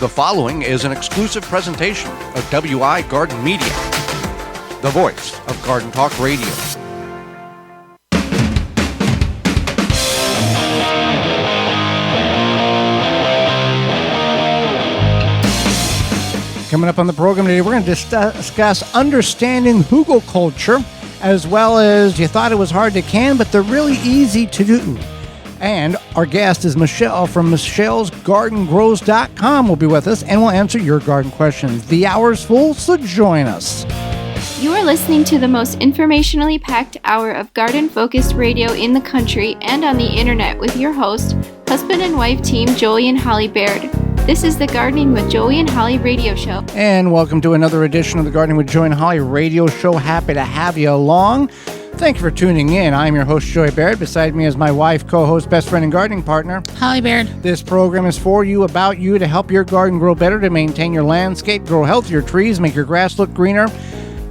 The following is an exclusive presentation of WI Garden Media, the voice of Garden Talk Radio. Coming up on the program today, we're going to discuss understanding Hügelkultur, as well as you thought it was hard to can, but they're really easy to do. And our guest is Michelle from michellesgardengrows.com will be with us, and we'll answer your garden questions. The hour's full, so join us. You are listening to the most informationally packed hour of garden-focused radio in the country and on the internet with your host, husband and wife team Joey and Holly Baird. This is the Gardening with Joey and Holly radio show. And welcome to another edition of the Gardening with Joey and Holly radio show. Happy to have you along. Thank you for tuning in. I'm your host, Joey Baird. Beside me is my wife, co-host, best friend, and gardening partner, Holly Baird. This program is for you, about you, to help your garden grow better, to maintain your landscape, grow healthier trees, make your grass look greener,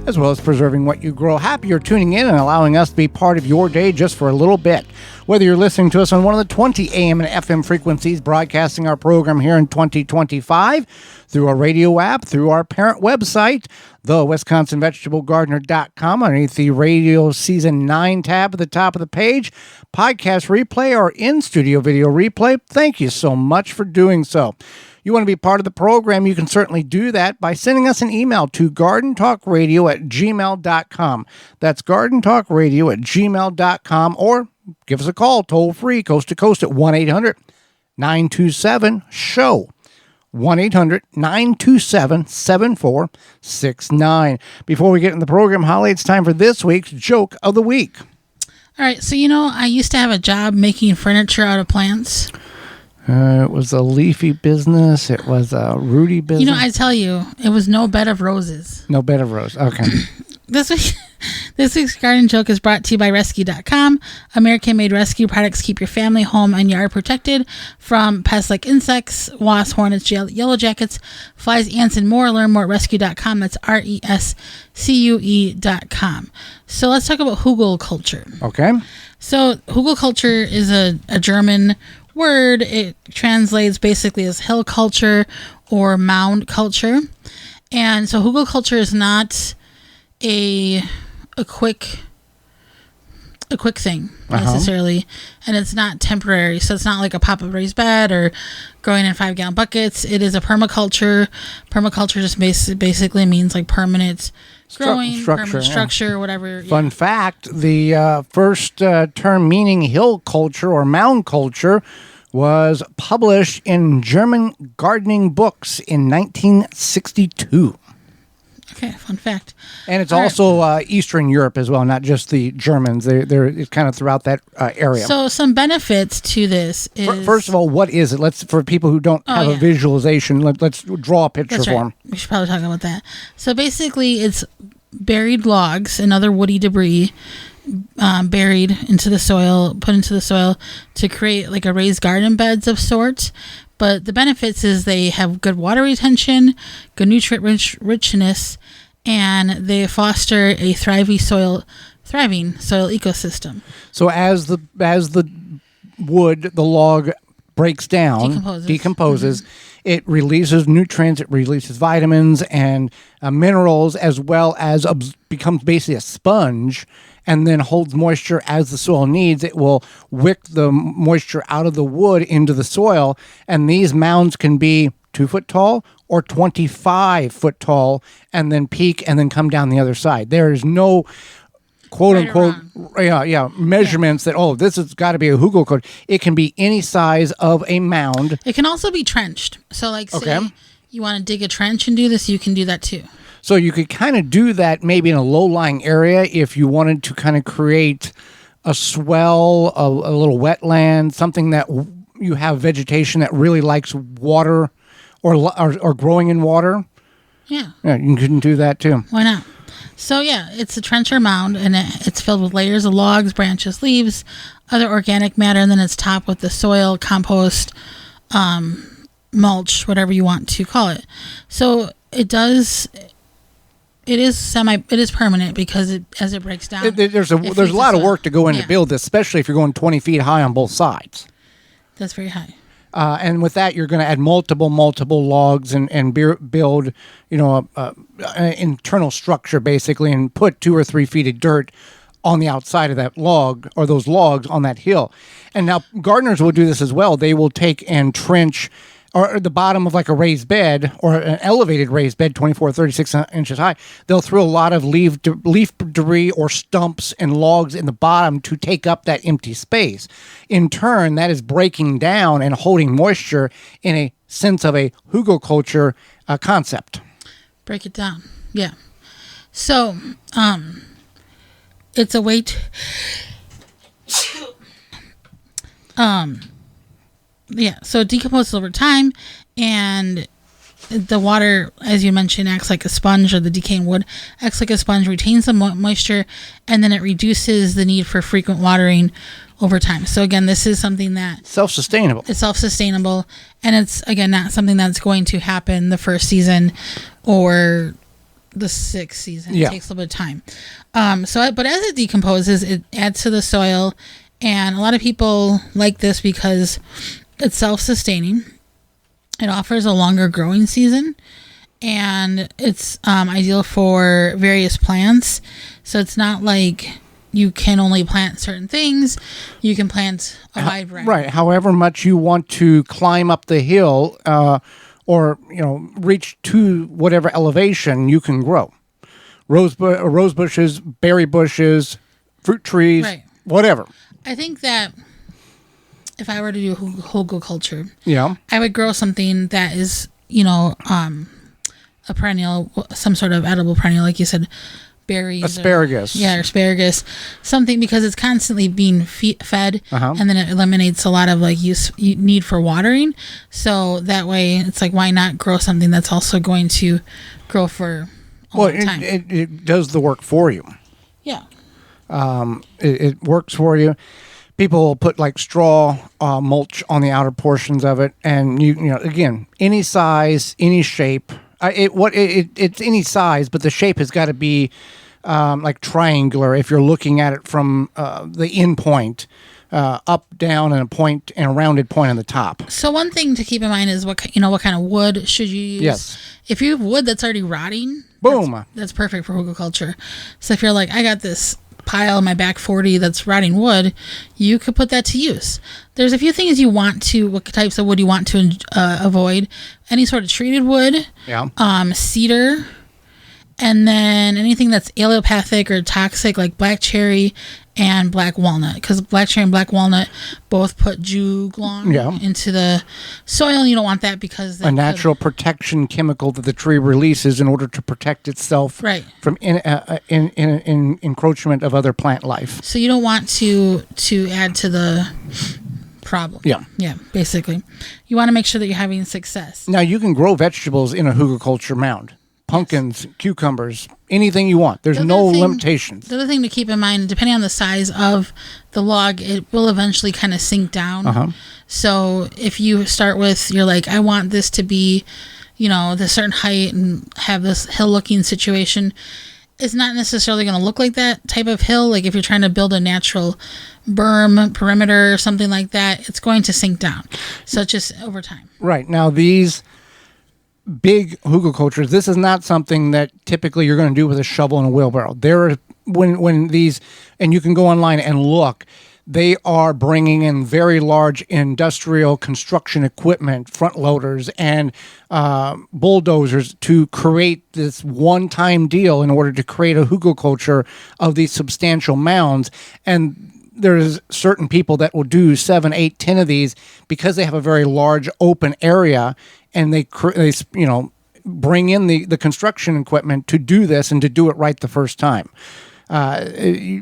as well as preserving what you grow. Happy you're tuning in and allowing us to be part of your day just for a little bit. Whether you're listening to us on one of the 20 AM and FM frequencies, broadcasting our program here in 2025, through our radio app, through our parent website, the WisconsinVegetableGardener.com, underneath the Radio Season 9 tab at the top of the page, podcast replay, or in-studio video replay, thank you so much for doing so. You want to be part of the program, you can certainly do that by sending us an email to gardentalkradio@gmail.com. That's gardentalkradio@gmail.com, or give us a call, toll-free, coast to coast at 1-800-927-SHOW. 1-800-927-7469. Before we get in the program, Holly, it's time for this week's Joke of the Week. All right, so I used to have a job making furniture out of plants. It was a leafy business. It was a rooty business. I tell you, it was no bed of roses. No bed of roses. Okay. This week's garden joke is brought to you by Rescue.com. American-made rescue products keep your family, home, and yard protected from pests like insects, wasps, hornets, yellow jackets, flies, ants, and more. Learn more at Rescue.com. That's RESCUE.com. So let's talk about Hügelkultur. Okay. So Hügelkultur is a German word. It translates basically as hill culture or mound culture. And so Hügelkultur is not a quick thing necessarily, and it's not temporary. So it's not like a pop-up raised bed or growing in 5-gallon buckets. It is a permaculture. Permaculture just basically means like permanent growing, permanent structure, whatever. Fun fact, the first term meaning hill culture or mound culture was published in German gardening books in 1962. Okay, fun fact. And it's also Eastern Europe as well, not just the Germans. It's kind of throughout that area. So some benefits to this is... First of all, what is it? For people who don't have a visualization, let's draw a picture for them. We should probably talk about that. So basically, it's buried logs and other woody debris buried into the soil, put into the soil to create like a raised garden beds of sorts. But the benefits is they have good water retention, good nutrient richness, and they foster a thriving soil ecosystem. So as the wood, the log breaks down, decomposes, it releases nutrients, it releases vitamins and minerals, as well as becomes basically a sponge, and then holds moisture as the soil needs. It will wick the moisture out of the wood into the soil, and these mounds can be 2 foot tall or 25 foot tall, and then peak and then come down the other side. There is no quote-unquote measurements that, this has got to be a Hügelkultur. It can be any size of a mound. It can also be trenched. So say you want to dig a trench and do this, you can do that too. So you could kind of do that maybe in a low-lying area if you wanted to kind of create a swell, a little wetland, something that you have vegetation that really likes water or growing in water. Yeah, you can do that too. Why not? So it's a trench or mound, and it's filled with layers of logs, branches, leaves, other organic matter, and then it's topped with the soil, compost, mulch, whatever you want to call it. So it is permanent because as it breaks down, there's a lot of work to go in to build this, especially if you're going 20 feet high on both sides. That's very high. And with that, you're going to add multiple logs and build, an internal structure basically, and put 2 or 3 feet of dirt on the outside of that log or those logs on that hill. And now gardeners will do this as well. They will take and trench or the bottom of like a raised bed or an elevated raised bed, 24 or 36 inches high. They'll throw a lot of leaf debris or stumps and logs in the bottom to take up that empty space. In turn, that is breaking down and holding moisture in a sense of a hugelkultur concept. Break it down. Yeah. So, it's a way to, so it decomposes over time, and the water, as you mentioned, acts like a sponge, or the decaying wood acts like a sponge, retains the moisture, and then it reduces the need for frequent watering over time. So again, this is something that self-sustainable. It's self-sustainable, and it's again not something that's going to happen the first season or the 6th season. Yeah. It takes a little bit of time. But as it decomposes, it adds to the soil, and a lot of people like this because it's self-sustaining. It offers a longer growing season, and it's ideal for various plants. So it's not like you can only plant certain things. You can plant a wide variety. Right. However much you want to climb up the hill, or reach to whatever elevation, you can grow rose bushes, berry bushes, fruit trees, right. Whatever. I think that if I were to do hugelkultur, yeah, I would grow something that is a perennial, some sort of edible perennial, like you said, berries, asparagus, asparagus, something, because it's constantly being fed, and then it eliminates a lot of need for watering. So that way, it's like, why not grow something that's also going to grow for a long time? It does the work for you. Yeah. It works for you. People put like straw mulch on the outer portions of it, and again, any size, any shape. It's any size, but the shape has got to be like triangular if you're looking at it from the end point, up, down, and a rounded point on the top. So one thing to keep in mind is what kind of wood should you use. Yes. If you have wood that's already rotting, boom, that's perfect for hugelkultur. So if you're like, I got this pile in my back 40 that's rotting wood, you could put that to use. There's a few things what types of wood you want to avoid. Any sort of treated wood, cedar, and then anything that's allelopathic or toxic, like black cherry and black walnut, because black cherry and black walnut both put juglong into the soil, and you don't want that because a natural protection chemical that the tree releases in order to protect itself from encroachment of other plant life. So you don't want to add to the problem. Yeah, basically. You want to make sure that you're having success. Now, you can grow vegetables in a hugelkultur mound. Pumpkins, cucumbers, anything you want. There's no limitations. The other thing to keep in mind, depending on the size of the log, it will eventually kind of sink down. So if you start with, you're like, I want this to be, this certain height and have this hill-looking situation, it's not necessarily going to look like that type of hill. Like if you're trying to build a natural berm, perimeter, or something like that, it's going to sink down. So it's just over time. Right. Now, these big hugelkulturs, this is not something that typically you're going to do with a shovel and a wheelbarrow. When these, and you can go online and look, they are bringing in very large industrial construction equipment, front loaders and bulldozers to create this one-time deal in order to create a hugelkultur of these substantial mounds. And there's certain people that will do 7, 8, 10 of these because they have a very large open area, and they bring in the construction equipment to do this and to do it right the first time.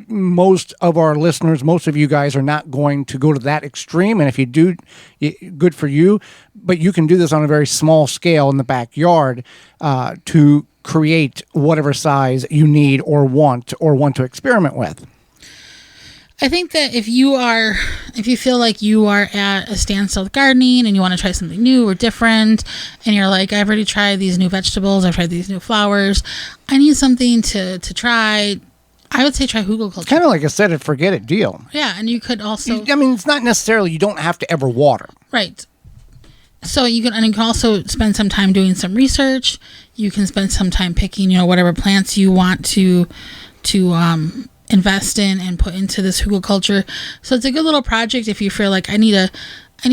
Most of our listeners, most of you guys are not going to go to that extreme, and if you do, good for you, but you can do this on a very small scale in the backyard to create whatever size you need or want to experiment with. I think that if you feel like you are at a standstill with gardening and you want to try something new or different, and you're like, I've already tried these new vegetables, I've tried these new flowers, I need something to try, I would say try hugelkultur. Kind of like a set it, forget it deal. Yeah, and you could also... it's not necessarily, you don't have to ever water. Right. So you can also spend some time doing some research. You can spend some time picking, whatever plants you want to invest in and put into this hugelkultur. So it's a good little project if you feel like I need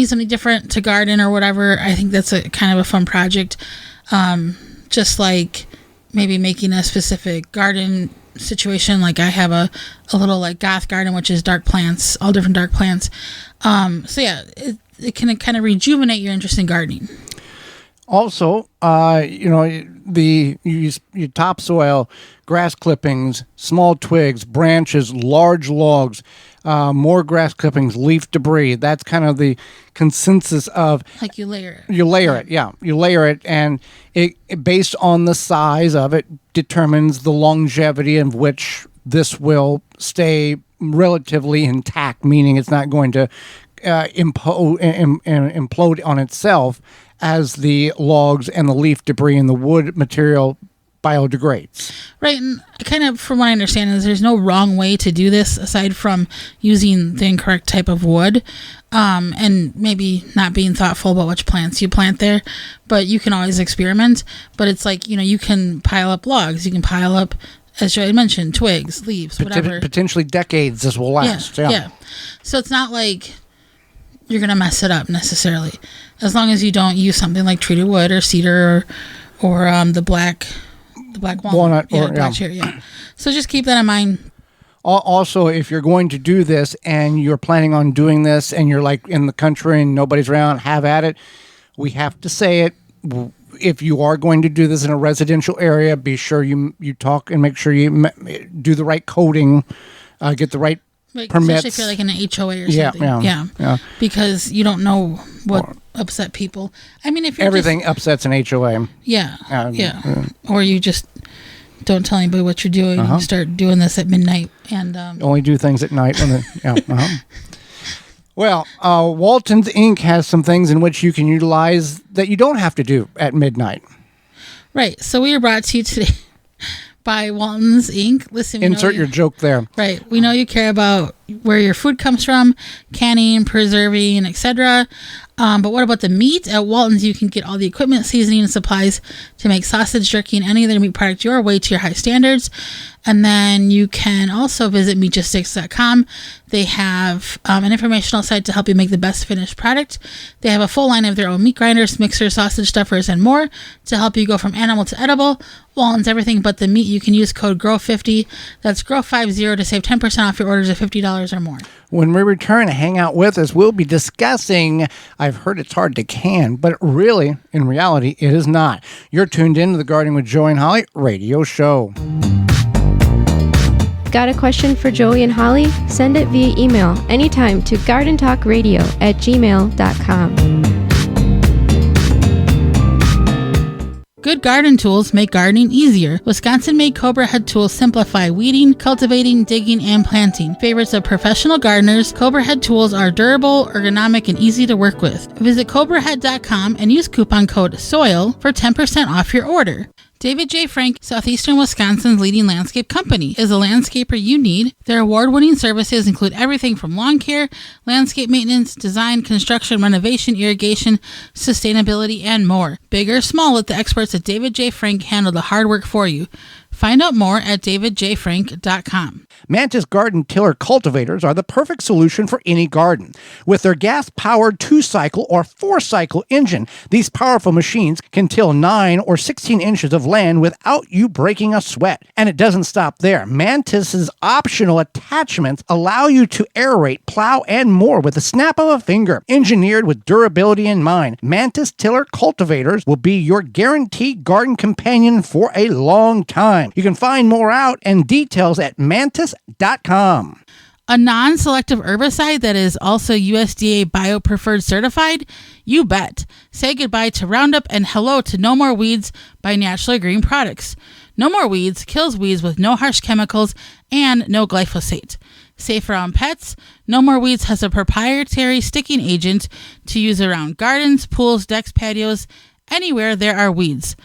something different to garden or whatever. I think that's a kind of a fun project. Just like maybe making a specific garden situation. Like I have a little like goth garden, which is dark plants, all different dark plants. So yeah, it can kind of rejuvenate your interest in gardening. Also, you use your topsoil, grass clippings, small twigs, branches, large logs, more grass clippings, leaf debris. That's kind of the consensus of... Like you layer it. You layer it, and it based on the size of it determines the longevity of which this will stay relatively intact, meaning it's not going to implode on itself as the logs and the leaf debris and the wood material biodegrades. Right, and kind of from what I understand is there's no wrong way to do this aside from using the incorrect type of wood, and maybe not being thoughtful about which plants you plant there, but you can always experiment. But it's like, you can pile up logs, you can pile up, as Joey mentioned, twigs, leaves, whatever. Potentially decades this will last. Yeah. So it's not like you're going to mess it up necessarily. As long as you don't use something like treated wood or cedar or the black walnut. Black cherry, So just keep that in mind. Also, if you're going to do this and you're planning on doing this and you're like in the country and nobody's around, have at it. We have to say it. If you are going to do this in a residential area, be sure you talk and make sure you do the right coding, get the right permits. Especially if you're like in an HOA or something. Yeah. Because you don't know what upset people. I mean, if you're everything upsets an HOA. Yeah. Or you just don't tell anybody what you're doing. You start doing this at midnight and only do things at night. Well, Walton's Inc. has some things in which you can utilize that you don't have to do at midnight. Right. So we are brought to you today by Walton's Inc. Listen, insert your joke there. Right. We know you care about where your food comes from, canning, preserving, etc. But what about the meat? At Walton's, you can get all the equipment, seasoning, and supplies to make sausage, jerky, and any other meat product your way to your high standards. And then you can also visit meatgistics.com. They have an informational site to help you make the best finished product. They have a full line of their own meat grinders, mixers, sausage stuffers, and more to help you go from animal to edible. Walton's everything but the meat. You can use code GROW50. That's GROW50 to save 10% off your orders of $50 or more. When we return, hang out with us. We'll be discussing, I've heard it's hard to can, but really, in reality, it is not. You're tuned in to the Gardening with Joey and Holly radio show. Got a question for Joey and Holly? Send it via email anytime to gardentalkradio@gmail.com. Good garden tools make gardening easier. Wisconsin-made Cobra Head tools simplify weeding, cultivating, digging, and planting. Favorites of professional gardeners, Cobra Head tools are durable, ergonomic, and easy to work with. Visit cobrahead.com and use coupon code SOIL for 10% off your order. David J. Frank, Southeastern Wisconsin's leading landscape company, is a landscaper you need. Their award-winning services include everything from lawn care, landscape maintenance, design, construction, renovation, irrigation, sustainability, and more. Big or small, let the experts at David J. Frank handle the hard work for you. Find out more at davidjfrank.com. Mantis garden tiller cultivators are the perfect solution for any garden. With their gas-powered 2-cycle or 4-cycle engine, these powerful machines can till 9 or 16 inches of land without you breaking a sweat. And it doesn't stop there. Mantis's optional attachments allow you to aerate, plow, and more with the snap of a finger. Engineered with durability in mind, Mantis tiller cultivators will be your guaranteed garden companion for a long time. You can find more out and details at mantis.com. A non-selective herbicide that is also USDA BioPreferred certified? You bet. Say goodbye to Roundup and hello to No More Weeds by Naturally Green Products. No More Weeds kills weeds with no harsh chemicals and no glyphosate. Safe around pets, No More Weeds has a proprietary sticking agent to use around gardens, pools, decks, patios, anywhere there are weeds.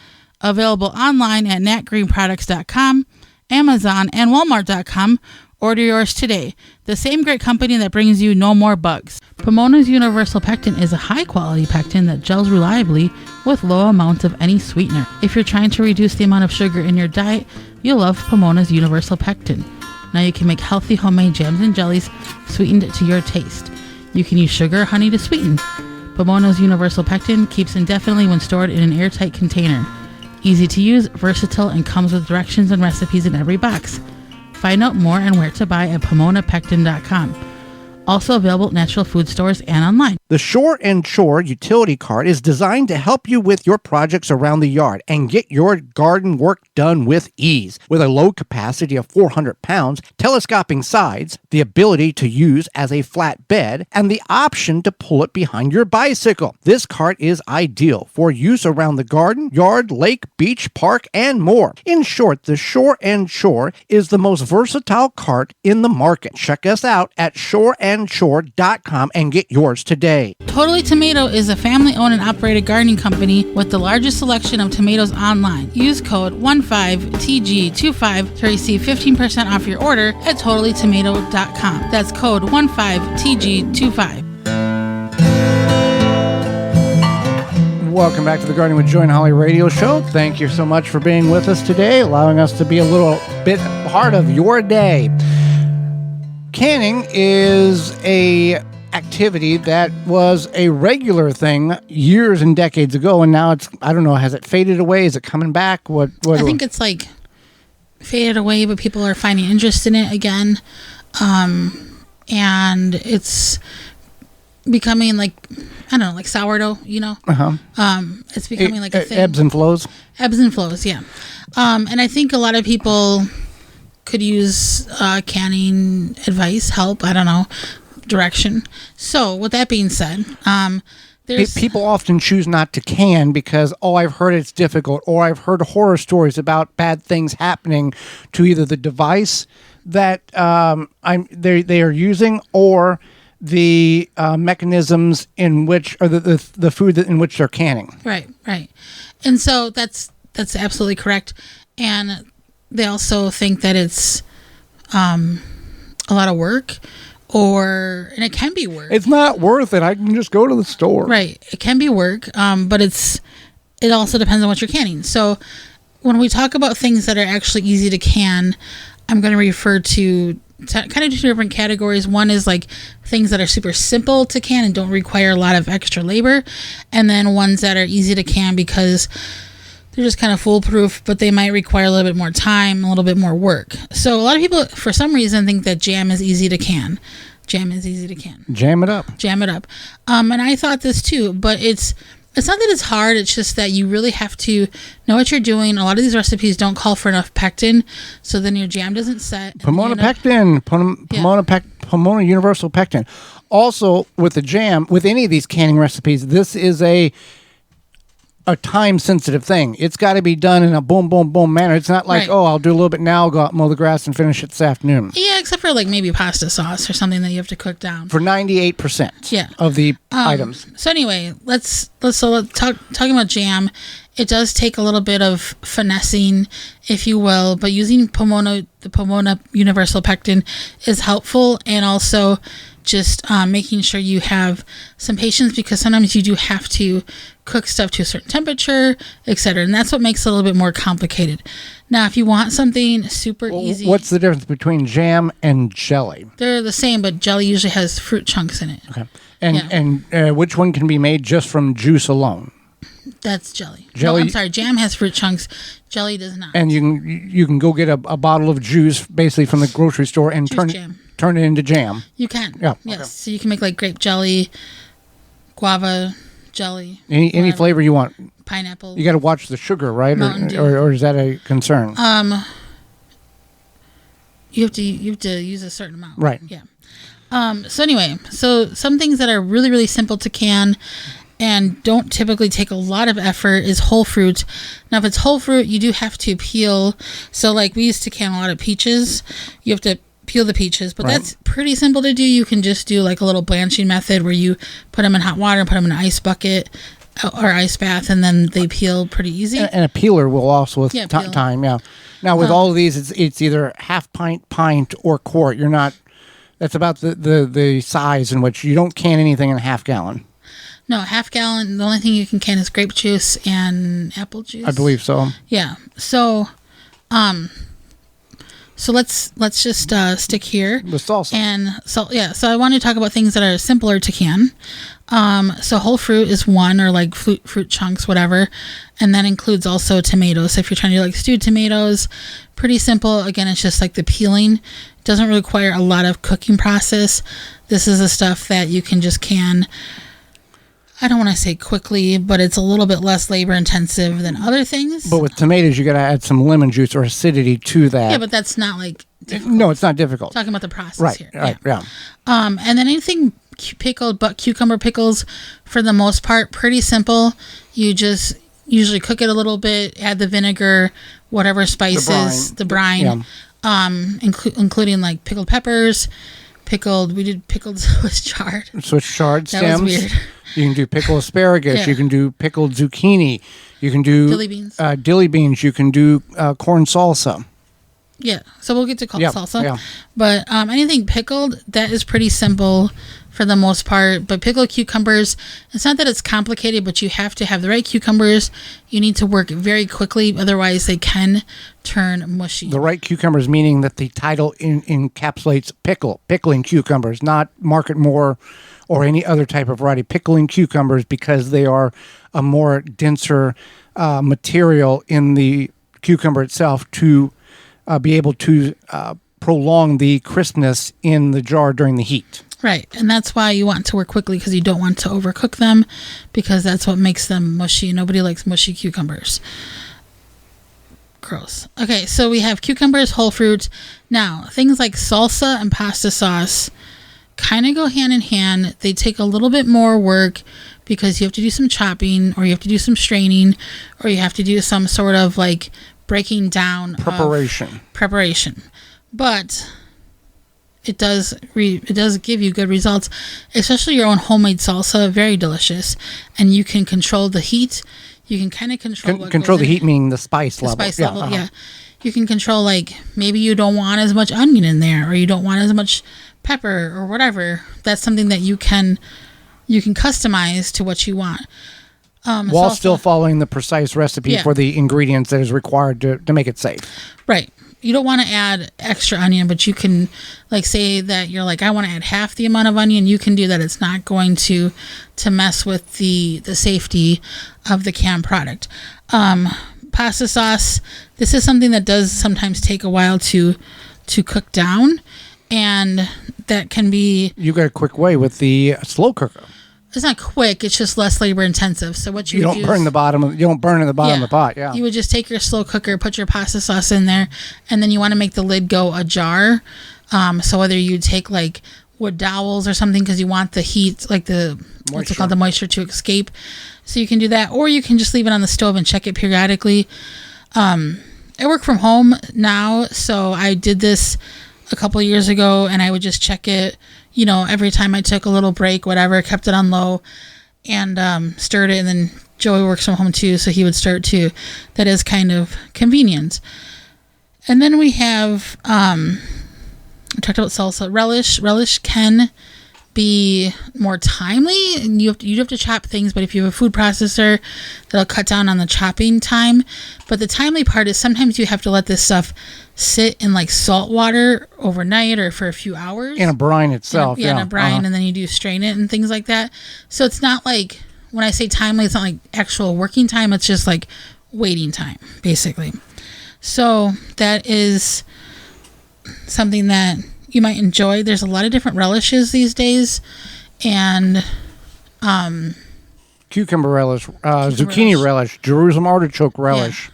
Available online at natgreenproducts.com, Amazon, and Walmart.com. Order yours today. The same great company that brings you No More Bugs. Pomona's Universal Pectin is a high-quality pectin that gels reliably with low amounts of any sweetener. If you're trying to reduce the amount of sugar in your diet, you'll love Pomona's Universal Pectin. Now you can make healthy homemade jams and jellies sweetened to your taste. You can use sugar or honey to sweeten. Pomona's Universal Pectin keeps indefinitely when stored in an airtight container. Easy to use, versatile, and comes with directions and recipes in every box. Find out more and where to buy at PomonaPectin.com. Also available at natural food stores and online. The Shore and Shore utility cart is designed to help you with your projects around the yard and get your garden work done with ease. With a load capacity of 400 pounds, telescoping sides, the ability to use as a flat bed, and the option to pull it behind your bicycle. This cart is ideal for use around the garden, yard, lake, beach, park, and more. In short, the Shore and Shore is the most versatile cart in the market. Check us out at shoreandshore.com and get yours today. Totally Tomato is a family-owned and operated gardening company with the largest selection of tomatoes online. Use code 15TG25 to receive 15% off your order at totallytomato.com. That's code 15TG25. Welcome back to the Gardening with Joy and Holly radio show. Thank you so much for being with us today, allowing us to be a little bit part of your day. Canning is a activity that was a regular thing years and decades ago, and now it's, I don't know, has it faded away? Is it coming back? What I think it's like faded away, but people are finding interest in it again. And it's becoming like, I don't know, like sourdough, you know? It's becoming like a thing. Ebbs and flows? Ebbs and flows, yeah. And I think a lot of people could use canning advice, help, I don't know, direction. So with that being said, there's people often choose not to can because, I've heard it's difficult, or I've heard horror stories about bad things happening to either the device that they are using, or the mechanisms in which, or the food in which they're canning. Right. And so that's absolutely correct. And they also think that it's a lot of work. And it can be work. It's not worth it. I can just go to the store. Right. It can be work, but it also depends on what you're canning. So when we talk about things that are actually easy to can, I'm going to refer to kind of two different categories. One is like things that are super simple to can and don't require a lot of extra labor. And then ones that are easy to can because they're just kind of foolproof, but they might require a little bit more time, a little bit more work. So a lot of people, for some reason, think that jam is easy to can. Jam is easy to can. Jam it up. And I thought this too, but it's not that it's hard. It's just that you really have to know what you're doing. A lot of these recipes don't call for enough pectin, so then your jam doesn't set. Pomona Pectin. Pomona Universal Pectin. Also, with the jam, with any of these canning recipes, this is a time-sensitive thing. It's got to be done in a boom, boom, boom manner. It's not like, I'll do a little bit now, go out, mow the grass, and finish it this afternoon. Yeah, except for like maybe pasta sauce or something that you have to cook down. For 98% of the items. So anyway, let's talking about jam. It does take a little bit of finessing, if you will, but using the Pomona Universal Pectin is helpful, and also just making sure you have some patience, because sometimes you do have to cook stuff to a certain temperature, etc. And that's what makes it a little bit more complicated. Now, if you want something super easy... What's the difference between jam and jelly? They're the same, but jelly usually has fruit chunks in it. Okay. And which one can be made just from juice alone? That's jelly. No, I'm sorry. Jam has fruit chunks. Jelly does not. And you can go get a bottle of juice basically from the grocery store and turn it into jam. You can. Yeah. Yes. Okay. So you can make like grape jelly, guava jelly. Any flavor you want. Pineapple. You got to watch the sugar, right? Or is that a concern? You have to use a certain amount. Right. Yeah. So anyway, some things that are really, really simple to can and don't typically take a lot of effort is whole fruit. Now, if it's whole fruit, you do have to peel. So like we used to can a lot of peaches. You have to peel the peaches, but that's pretty simple to do. You can just do like a little blanching method where you put them in hot water and put them in an ice bucket or ice bath, and then they peel pretty easy. And a peeler will also with time. Yeah. Now with all of these, it's either half pint, or quart. You're not That's about the size in which you don't can anything in a half gallon. No, half gallon. The only thing you can can is grape juice and apple juice. I believe so. Yeah. So, let's just stick here. The salsa. And so I want to talk about things that are simpler to can. So whole fruit is one, or like fruit chunks, whatever, and that includes also tomatoes. So if you're trying to do like stewed tomatoes, pretty simple. Again, it's just like the peeling. It doesn't require a lot of cooking process. This is the stuff that you can just can. I don't want to say quickly, but it's a little bit less labor intensive than other things. But with tomatoes, you got to add some lemon juice or acidity to that. Yeah, but that's not like difficult. No, it's not difficult. Talking about the process here. Right, yeah. And then anything pickled, but cucumber pickles, for the most part, pretty simple. You just usually cook it a little bit, add the vinegar, whatever spices, the brine, including like pickled peppers, we did pickled Swiss chard. Swiss chard stems. That was weird. You can do pickled asparagus. Yeah. You can do pickled zucchini. You can do dilly beans. Dilly beans. You can do corn salsa. Yeah, so we'll get to salsa. Yeah. But anything pickled, that is pretty simple for the most part. But pickled cucumbers, it's not that it's complicated, but you have to have the right cucumbers. You need to work very quickly, otherwise they can turn mushy. The right cucumbers, meaning that the title encapsulates pickling cucumbers, not market more or any other type of variety. Pickling cucumbers, because they are a more denser material in the cucumber itself to be able to prolong the crispness in the jar during the heat. Right, and that's why you want to work quickly, because you don't want to overcook them, because that's what makes them mushy. Nobody likes mushy cucumbers. Gross. Okay, so we have cucumbers, whole fruit. Now, things like salsa and pasta sauce kind of go hand in hand. They take a little bit more work because you have to do some chopping, or you have to do some straining, or you have to do some sort of like breaking down preparation. But it does give you good results, especially your own homemade salsa. Very delicious, and you can control the heat. You can kind of control the heat, meaning the spice level. Spice level, yeah. You can control, like, maybe you don't want as much onion in there, or you don't want as much pepper or whatever. That's something that you can customize to what you want. While still following the precise recipe for the ingredients that is required to make it safe. Right. You don't want to add extra onion, but you can, like, say that you're like, I want to add half the amount of onion. You can do that. It's not going to mess with the safety of the canned product. Pasta sauce, this is something that does sometimes take a while to cook down, and that can be... You got a quick way with the slow cooker. It's not quick. It's just less labor intensive. So what you don't burn in the bottom of the pot. Yeah. You would just take your slow cooker, put your pasta sauce in there, and then you want to make the lid go ajar. So whether you take like wood dowels or something, because you want the heat, like the moisture to escape. So you can do that, or you can just leave it on the stove and check it periodically. I work from home now, so I did this a couple of years ago, and I would just check it. Every time I took a little break, whatever, kept it on low and stirred it. And then Joey works from home too, so he would stir it too. That is kind of convenient. And then we have, I talked about salsa. Relish can be more timely, and you have to chop things, but if you have a food processor, that'll cut down on the chopping time. But the timely part is sometimes you have to let this stuff sit in like salt water overnight or for a few hours. In a brine itself. In a brine, and then you do strain it and things like that. So it's not like, when I say timely, it's not like actual working time. It's just like waiting time, basically. So that is something that you might enjoy. There's a lot of different relishes these days, and cucumber relish, zucchini relish, Jerusalem artichoke relish. Yeah.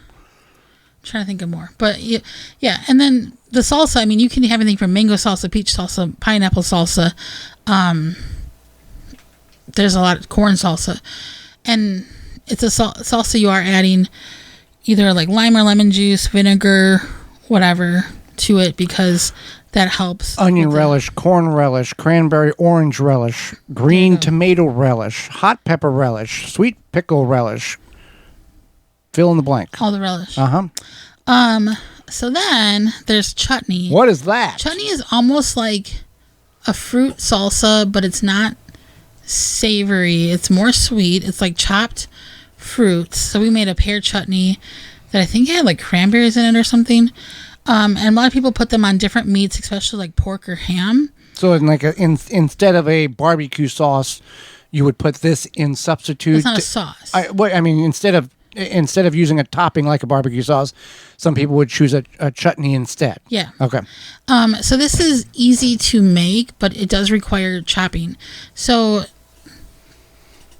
I'm trying to think of more, but yeah. And then the salsa, I mean, you can have anything from mango salsa, peach salsa, pineapple salsa. There's a lot of corn salsa, and it's a salsa you are adding either like lime or lemon juice, vinegar, whatever to it, because that helps. Onion relish, corn relish, cranberry orange relish, green tomato relish, hot pepper relish, sweet pickle relish. Fill in the blank. All the relish. Uh-huh. So then there's chutney. What is that? Chutney is almost like a fruit salsa, but it's not savory. It's more sweet. It's like chopped fruits. So we made a pear chutney that I think had like cranberries in it or something. And a lot of people put them on different meats, especially like pork or ham. So instead of a barbecue sauce, you would put this in substitute. It's not a sauce. Instead of using a topping like a barbecue sauce, some people would choose a chutney instead. Yeah. Okay. So this is easy to make, but it does require chopping. So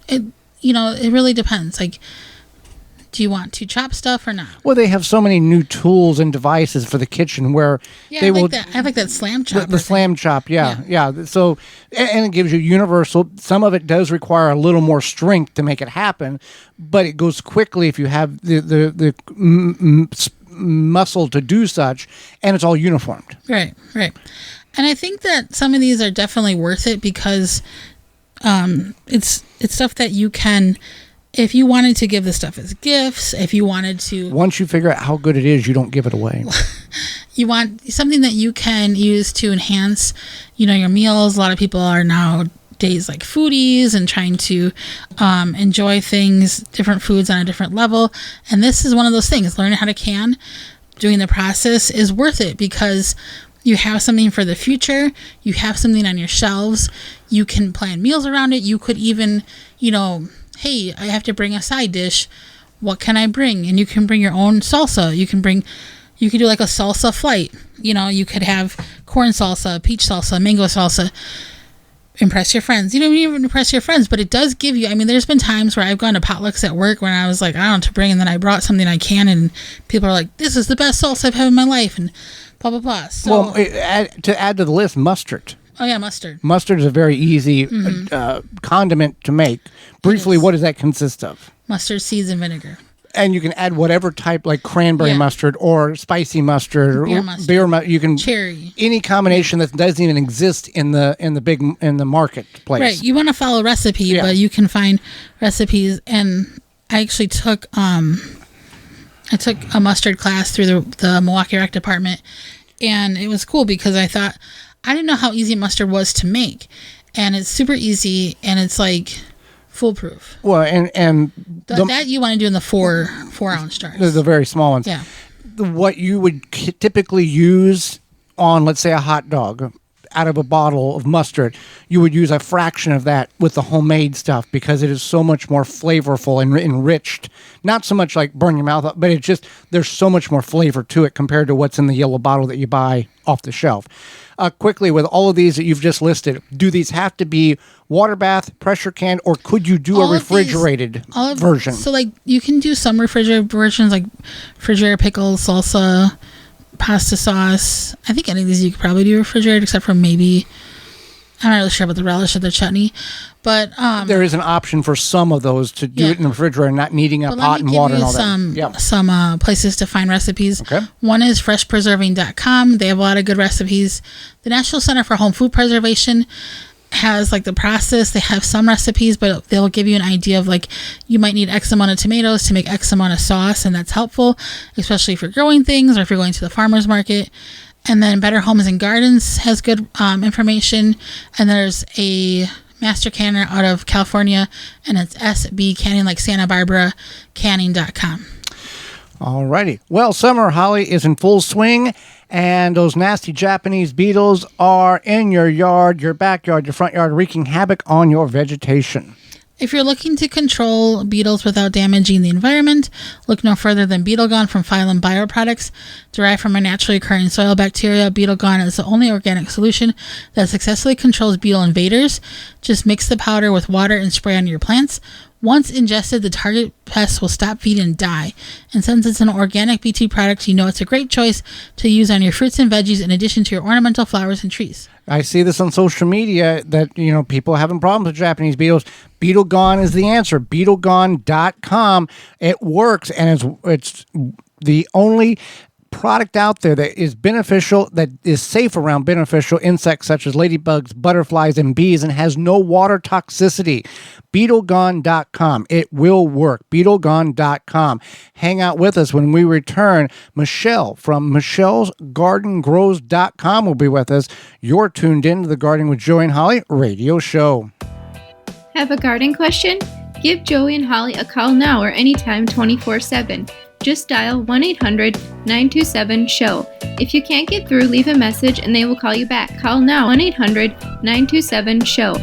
it really depends. Like, do you want to chop stuff or not? Well, they have so many new tools and devices for the kitchen where I like that slam chop. The slam chop, yeah. So, and it gives you universal. Some of it does require a little more strength to make it happen, but it goes quickly if you have the muscle to do such, and it's all uniformed. Right. And I think that some of these are definitely worth it because it's stuff that you can. If you wanted to give this stuff as gifts, if you wanted to... Once you figure out how good it is, you don't give it away. You want something that you can use to enhance, your meals. A lot of people are nowadays like foodies and trying to enjoy things, different foods on a different level. And this is one of those things. Learning how to can, doing the process is worth it because you have something for the future. You have something on your shelves. You can plan meals around it. You could even, hey, I have to bring a side dish. What can I bring? And you can bring your own salsa. You could do like a salsa flight. You could have corn salsa, peach salsa, mango salsa. Impress your friends. You don't even impress your friends, but it does give you, there's been times where I've gone to potlucks at work when I was like, I don't know what to bring. And then I brought something I can and people are like, this is the best salsa I've had in my life. And blah, blah, blah. So, to add to the list, mustard. Oh, yeah, mustard. Mustard is a very easy condiment to make. Briefly, what does that consist of? Mustard seeds and vinegar. And you can add whatever type, like cranberry mustard or spicy mustard or beer mustard. You can cherry. Any combination that doesn't even exist in the marketplace. Right. You want to follow a recipe, but you can find recipes. And I actually took a mustard class through the Milwaukee Rec Department, and it was cool because I thought I didn't know how easy mustard was to make, and it's super easy, and it's like foolproof. Well, and that you want to do in the 4-ounce jars. The very small ones. Yeah. What you would typically use on, let's say, a hot dog out of a bottle of mustard, you would use a fraction of that with the homemade stuff because it is so much more flavorful and enriched. Not so much like burn your mouth up, but there's so much more flavor to it compared to what's in the yellow bottle that you buy off the shelf. Quickly, with all of these that you've just listed, do these have to be water bath, pressure can, or could you do a refrigerated version? So, like, you can do some refrigerated versions, like refrigerator pickle, salsa, pasta sauce. I think any of these you could probably do refrigerated, except for maybe, I'm not really sure about the relish of the chutney. But there is an option for some of those to do it in the refrigerator, not needing a pot and water and all that. Some places to find recipes. Okay. One is freshpreserving.com. They have a lot of good recipes. The National Center for Home Food Preservation has like the process. They have some recipes, but they'll give you an idea of like you might need X amount of tomatoes to make X amount of sauce, and that's helpful, especially if you're growing things or if you're going to the farmer's market. And then Better Homes and Gardens has good information, and there's a master canner out of California, and it's SB Canning, like Santa Barbara Canning.com. Alrighty. Well, summer, Holly, is in full swing, and those nasty Japanese beetles are in your yard, your backyard, your front yard, wreaking havoc on your vegetation. If you're looking to control beetles without damaging the environment, look no further than Beetle Gone from Phylum Bioproducts. Derived from a naturally occurring soil bacteria, Beetle Gone is the only organic solution that successfully controls beetle invaders. Just mix the powder with water and spray on your plants. Once ingested, the target pests will stop feeding and die. And since it's an organic BT product, you know it's a great choice to use on your fruits and veggies in addition to your ornamental flowers and trees. I see this on social media that, people are having problems with Japanese beetles. Beetle Gone is the answer. BeetleGone.com. It works, and it's the only product out there that is beneficial, that is safe around beneficial insects such as ladybugs, butterflies, and bees, and has no water toxicity. BeetleGone.com. It will work. BeetleGone.com. Hang out with us when we return. Michelle from Michelle'sGardenGrows.com will be with us. You're tuned in to the Gardening with Joey and Holly radio show. Have a garden question? Give Joey and Holly a call now or anytime 24/7. Just dial 1-800-927-SHOW. If you can't get through, leave a message and they will call you back. Call now 1-800-927-SHOW.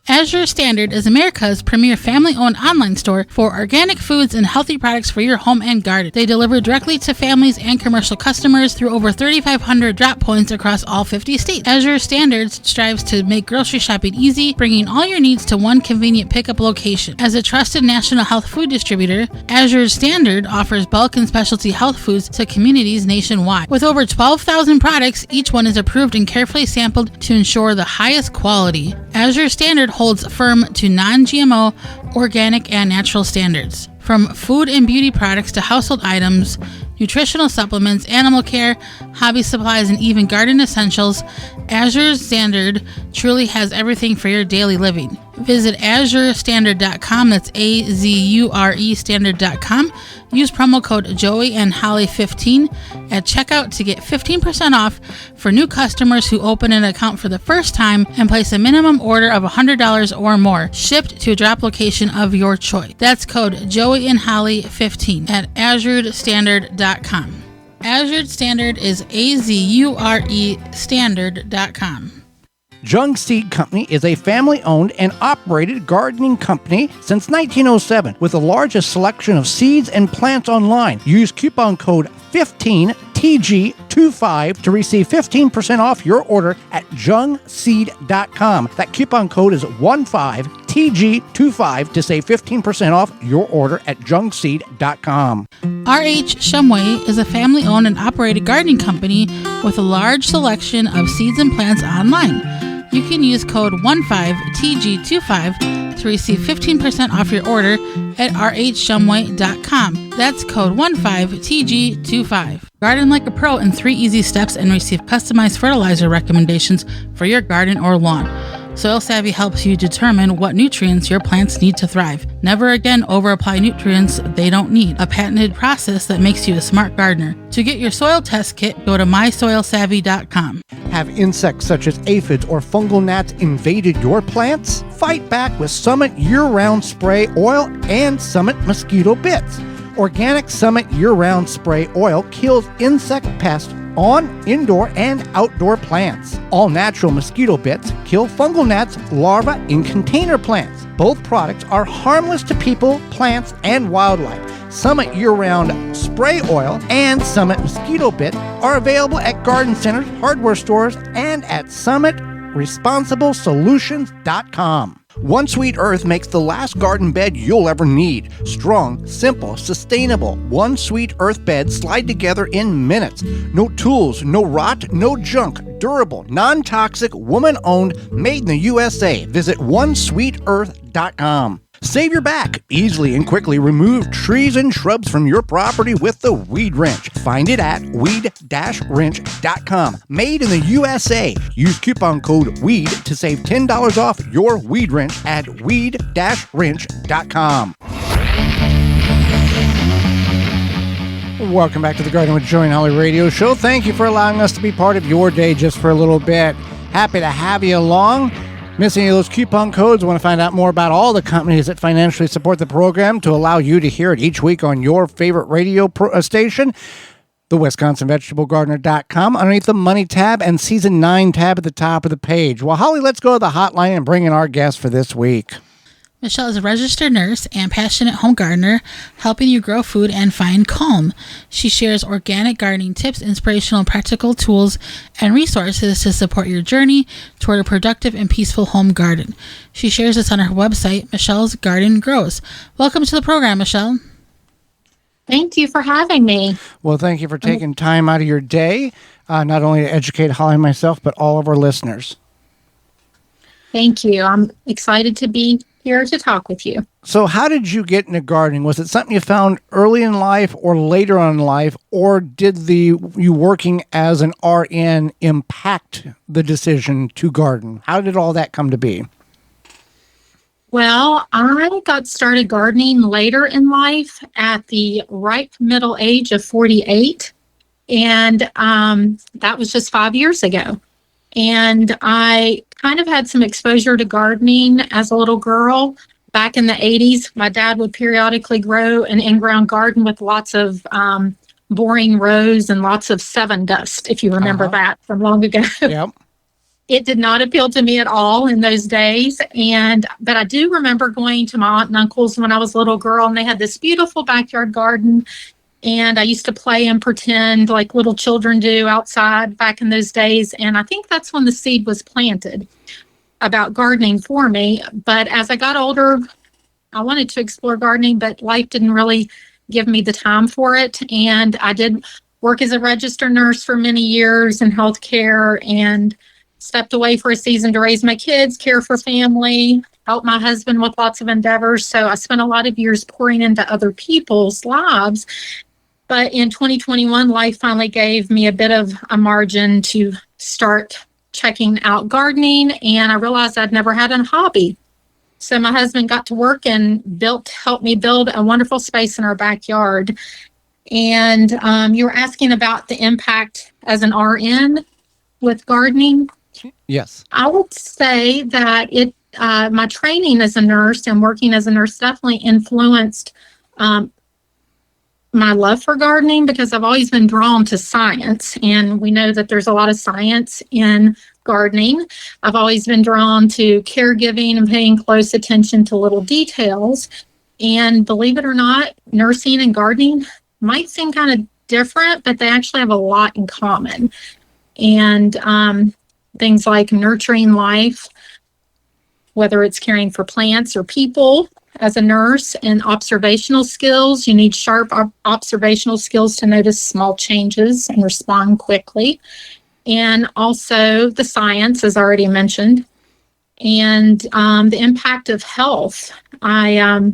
Azure Standard is America's premier family-owned online store for organic foods and healthy products for your home and garden. They deliver directly to families and commercial customers through over 3,500 drop points across all 50 states. Azure Standard strives to make grocery shopping easy, bringing all your needs to one convenient pickup location. As a trusted national health food distributor, Azure Standard offers bulk and specialty health foods to communities nationwide. With over 12,000 products, each one is approved and carefully sampled to ensure the highest quality. Azure Standard holds firm to non-GMO, organic, and natural standards. From food and beauty products to household items, nutritional supplements, animal care, hobby supplies, and even garden essentials, Azure Standard truly has everything for your daily living. Visit AzureStandard.com, that's AZURE Standard.com. Use promo code Joey and Holly 15 at checkout to get 15% off for new customers who open an account for the first time and place a minimum order of $100 or more, shipped to a drop location of your choice. That's code Joey and Holly 15 at AzureStandard.com. Azure Standard is AZURE Standard.com. Jung Seed Company is a family-owned and operated gardening company since 1907 with the largest selection of seeds and plants online. Use coupon code 15TG25 to receive 15% off your order at jungseed.com. That coupon code is 15TG25 to save 15% off your order at jungseed.com. R.H. Shumway is a family-owned and operated gardening company with a large selection of seeds and plants online. You can use code 15TG25 to receive 15% off your order at rhshumway.com. That's code 15TG25. Garden like a pro in 3 easy steps and receive customized fertilizer recommendations for your garden or lawn. Soil Savvy helps you determine what nutrients your plants need to thrive. Never again over-apply nutrients they don't need. A patented process that makes you a smart gardener. To get your soil test kit, go to mysoilsavvy.com. Have insects such as aphids or fungal gnats invaded your plants? Fight back with Summit Year-Round Spray Oil and Summit Mosquito Bits. Organic Summit Year-Round Spray Oil kills insect pests on indoor and outdoor plants. All natural mosquito bits kill fungal gnats larvae in container plants. Both products are harmless to people, plants, and wildlife. Summit Year-Round Spray Oil and Summit Mosquito Bit are available at garden centers, hardware stores, and at SummitResponsibleSolutions.com. One Sweet Earth makes the last garden bed you'll ever need. Strong, simple, sustainable. One Sweet Earth beds slide together in minutes. No tools, no rot, no junk. Durable, non-toxic, woman-owned, made in the USA. Visit OneSweetEarth.com. Save your back. Easily and quickly remove trees and shrubs from your property with the Weed Wrench. Find it at weed-wrench.com. Made in the USA. Use coupon code WEED to save $10 off your Weed Wrench at weed-wrench.com. Welcome back to the Garden with Joey and Holly radio show. Thank you for allowing us to be part of your day just for a little bit. Happy to have you along. Miss any of those coupon codes? Want to find out more about all the companies that financially support the program to allow you to hear it each week on your favorite radio station? The WisconsinVegetableGardener.com underneath the Money tab and Season 9 tab at the top of the page. Well, Holly, let's go to the hotline and bring in our guest for this week. Michelle is a registered nurse and passionate home gardener, helping you grow food and find calm. She shares organic gardening tips, inspirational and practical tools, and resources to support your journey toward a productive and peaceful home garden. She shares this on her website, Michelle's Garden Grows. Welcome to the program, Michelle. Thank you for having me. Well, thank you for taking time out of your day, not only to educate Holly and myself, but all of our listeners. Thank you. I'm excited to be here to talk with you. So how did you get into gardening? Was it something you found early in life or later on in life, or did you working as an RN impact the decision to garden? How did all that come to be? Well, I got started gardening later in life at the ripe middle age of 48. And that was just 5 years ago. And I kind of had some exposure to gardening as a little girl. Back in the 80s, my dad would periodically grow an in-ground garden with lots of boring rows and lots of Sevin dust, if you remember that from long ago. Yep. It did not appeal to me at all in those days. But I do remember going to my aunt and uncle's when I was a little girl, and they had this beautiful backyard garden. And I used to play and pretend like little children do outside back in those days. And I think that's when the seed was planted about gardening for me. But as I got older, I wanted to explore gardening, but life didn't really give me the time for it. And I did work as a registered nurse for many years in healthcare and stepped away for a season to raise my kids, care for family, help my husband with lots of endeavors. So I spent a lot of years pouring into other people's lives. But in 2021, life finally gave me a bit of a margin to start checking out gardening. And I realized I'd never had a hobby. So my husband got to work and helped me build a wonderful space in our backyard. And you were asking about the impact as an RN with gardening. Yes. I would say that my training as a nurse and working as a nurse definitely influenced my love for gardening, because I've always been drawn to science, and we know that there's a lot of science in gardening. I've always been drawn to caregiving and paying close attention to little details. And believe it or not, nursing and gardening might seem kind of different, but they actually have a lot in common. And things like nurturing life, whether it's caring for plants or people. As a nurse, and observational skills, you need sharp observational skills to notice small changes and respond quickly. And also the science, as already mentioned, and the impact of health. I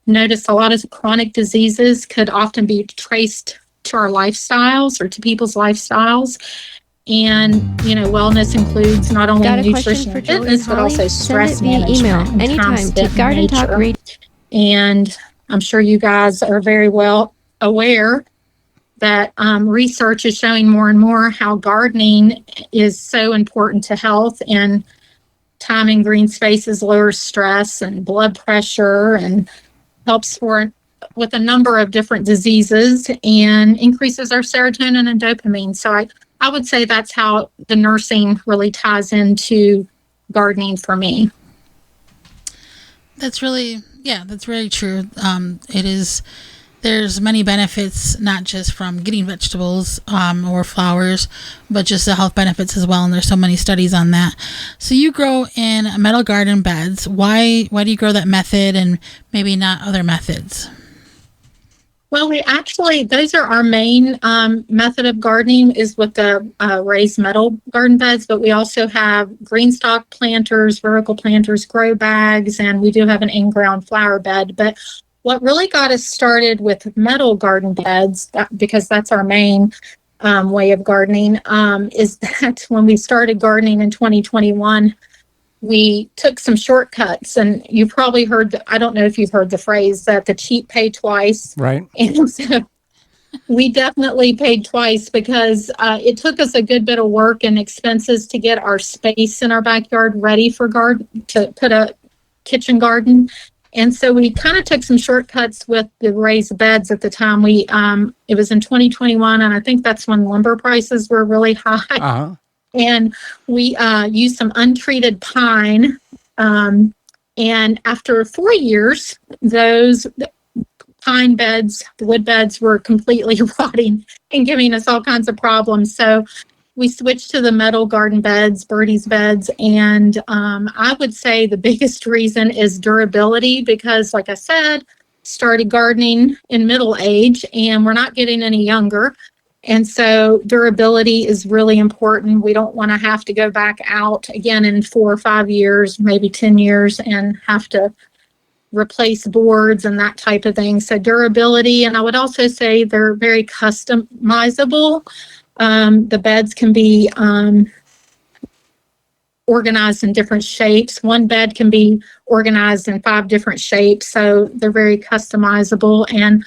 noticed a lot of chronic diseases could often be traced to our lifestyles or to people's lifestyles. And, wellness includes not only nutrition and fitness, but also stress management. Email anytime to Garden Talk Radio. And I'm sure you guys are very well aware that research is showing more and more how gardening is so important to health, and time in green spaces lowers stress and blood pressure and helps with a number of different diseases and increases our serotonin and dopamine. So I would say that's how the nursing really ties into gardening for me. That's really true. There's many benefits, not just from getting vegetables or flowers, but just the health benefits as well. And there's so many studies on that. So you grow in metal garden beds. Why do you grow that method and maybe not other methods? Well, those are our main method of gardening, is with the raised metal garden beds, but we also have green stock planters, vertical planters, grow bags, and we do have an in-ground flower bed. But what really got us started with metal garden beds, because that's our main way of gardening, is that when we started gardening in 2021, we took some shortcuts, and you probably heard, I don't know if you've heard the phrase that the cheap pay twice. Right. And so we definitely paid twice, because it took us a good bit of work and expenses to get our space in our backyard ready to put a kitchen garden. And so we kind of took some shortcuts with the raised beds at the time. It was in 2021, and I think that's when lumber prices were really high. Uh-huh. And we used some untreated pine. And after 4 years, those pine beds, the wood beds, were completely rotting and giving us all kinds of problems. So we switched to the metal garden beds, Birdie's beds. And I would say the biggest reason is durability, because, like I said, started gardening in middle age, and we're not getting any younger. And so durability is really important. We don't want to have to go back out again in 4 or 5 years, maybe 10 years, and have to replace boards and that type of thing. So durability, and I would also say they're very customizable. The beds can be organized in different shapes. One bed can be organized in 5 different shapes, so they're very customizable. And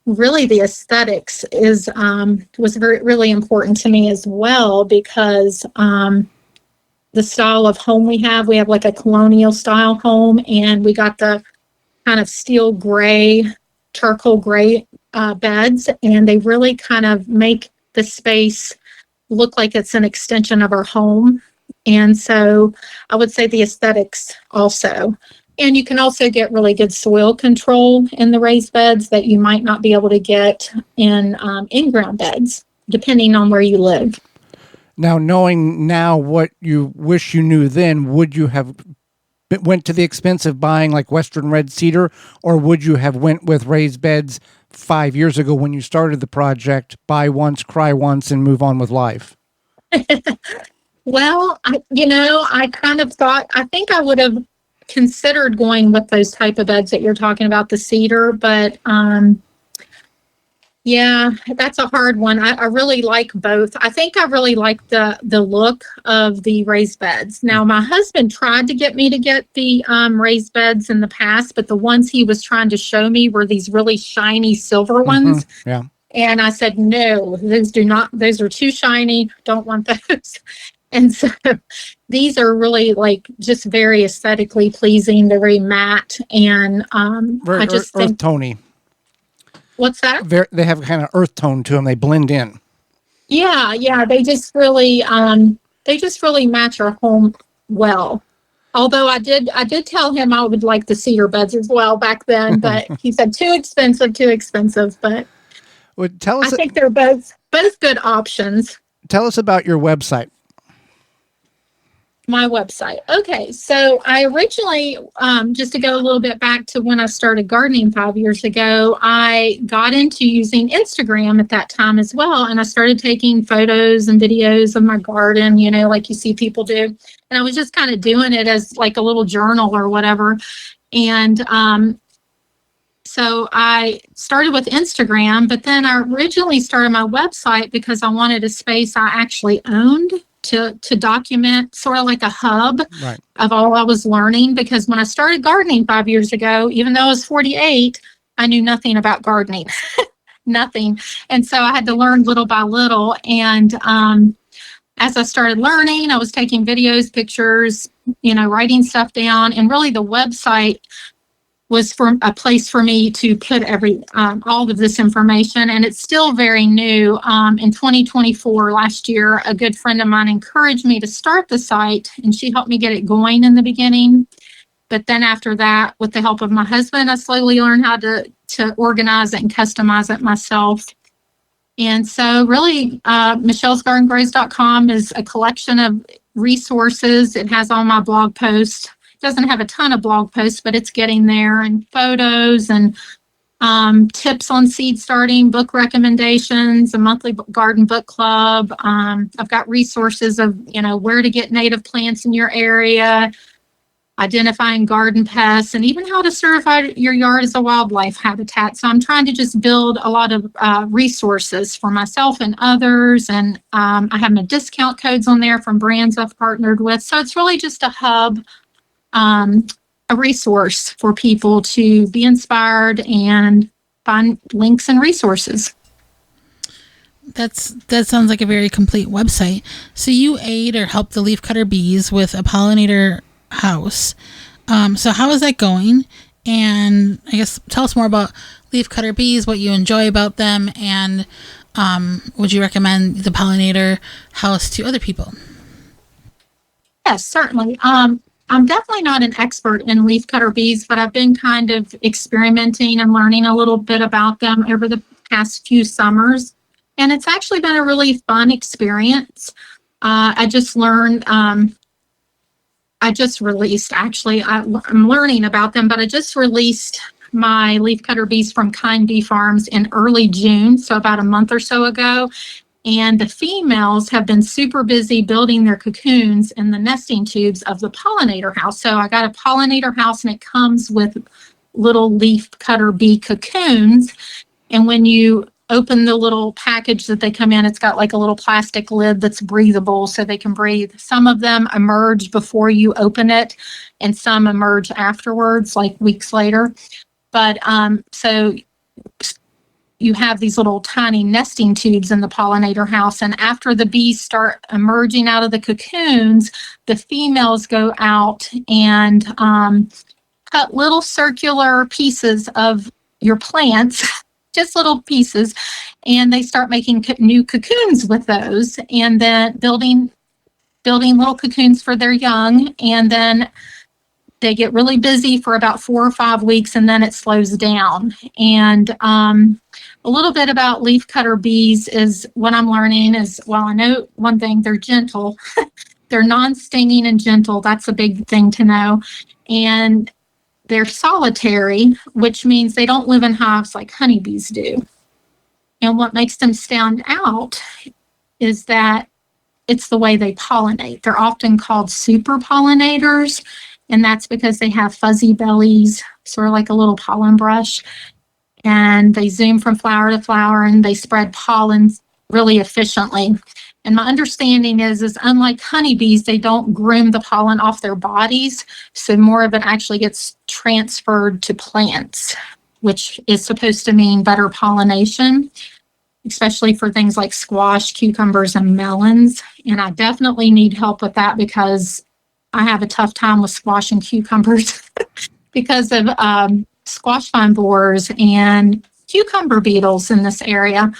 really, the aesthetics was really important to me as well, because the style of home we have like a colonial style home, and we got the kind of steel gray, charcoal gray beds, and they really kind of make the space look like it's an extension of our home. And so I would say the aesthetics also. And you can also get really good soil control in the raised beds that you might not be able to get in in-ground beds, depending on where you live. Now, knowing now what you wish you knew then, would you have went to the expense of buying like Western red cedar, or would you have went with raised beds 5 years ago when you started the project, buy once, cry once, and move on with life? Well, I kind of thought, I think I would have considered going with those type of beds that you're talking about, the cedar, but yeah, that's a hard one. I really like both. I think I really like the look of the raised beds. Now, my husband tried to get me to get the raised beds in the past, but the ones he was trying to show me were these really shiny silver ones. Yeah. And I said, no, those are too shiny. Don't want those. And so these are really like just very aesthetically pleasing. They're very matte, and I just think earth-tony. What's that? They have kind of earth tone to them. They blend in. Yeah. They just really match our home well. Although I did tell him I would like the cedar beds as well back then, but he said too expensive. But I think they're both good options. Tell us about your website. My website. Okay, so I originally, just to go a little bit back to when I started gardening 5 years ago, I got into using Instagram at that time as well. And I started taking photos and videos of my garden, like you see people do. And I was just kind of doing it as like a little journal or whatever. And so I started with Instagram, but then I originally started my website because I wanted a space I actually owned to document, sort of like a hub of all I was learning. Because when I started gardening 5 years ago, even though I was 48, I knew nothing about gardening, nothing. And so I had to learn little by little. And as I started learning, I was taking videos, pictures, writing stuff down. And really the website was for a place for me to put all of this information. And it's still very new. In 2024, last year, a good friend of mine encouraged me to start the site, and she helped me get it going in the beginning. But then after that, with the help of my husband, I slowly learned how to organize it and customize it myself. And so really, michellesgardengrows.com is a collection of resources. It has all my blog posts. Doesn't have a ton of blog posts, but it's getting there, and photos and tips on seed starting, book recommendations, a monthly garden book club. I've got resources of, where to get native plants in your area, identifying garden pests, and even how to certify your yard as a wildlife habitat. So I'm trying to just build a lot of resources for myself and others. And I have my discount codes on there from brands I've partnered with. So it's really just a hub, a resource for people to be inspired and find links and resources. That sounds like a very complete website. So you aid or help the leafcutter bees with a pollinator house. So how is that going? And I guess tell us more about leafcutter bees, what you enjoy about them, and would you recommend the pollinator house to other people? Yes, certainly. I'm definitely not an expert in leafcutter bees, but I've been kind of experimenting and learning a little bit about them over the past few summers. And it's actually been a really fun experience. I just learned, I'm learning about them, but I just released my leafcutter bees from Kind Bee Farms in early June, so about a month or so ago. And the females have been super busy building their cocoons in the nesting tubes of the pollinator house. So I got a pollinator house, and it comes with little leaf cutter bee cocoons. And when you open the little package that they come in, it's got like a little plastic lid that's breathable so they can breathe. Some of them emerge before you open it, and some emerge afterwards, like weeks later. But so you have these little tiny nesting tubes in the pollinator house. And after the bees start emerging out of the cocoons, the females go out and cut little circular pieces of your plants, just little pieces, and they start making new cocoons with those, and then building little cocoons for their young. And then they get really busy for about 4 or 5 weeks, and then it slows down. And a little bit about leafcutter bees is what I'm learning is, well, I know one thing, they're gentle. They're non-stinging and gentle. That's a big thing to know. And they're solitary, which means they don't live in hives like honeybees do. And what makes them stand out is that it's the way they pollinate. They're often called super pollinators, and that's because they have fuzzy bellies, sort of like a little pollen brush. And they zoom from flower to flower, and they spread pollen really efficiently. And my understanding is unlike honeybees, they don't groom the pollen off their bodies. So more of it actually gets transferred to plants, which is supposed to mean better pollination, especially for things like squash, cucumbers, and melons. And I definitely need help with that because I have a tough time with squash and cucumbers because of squash vine borers and cucumber beetles in this area.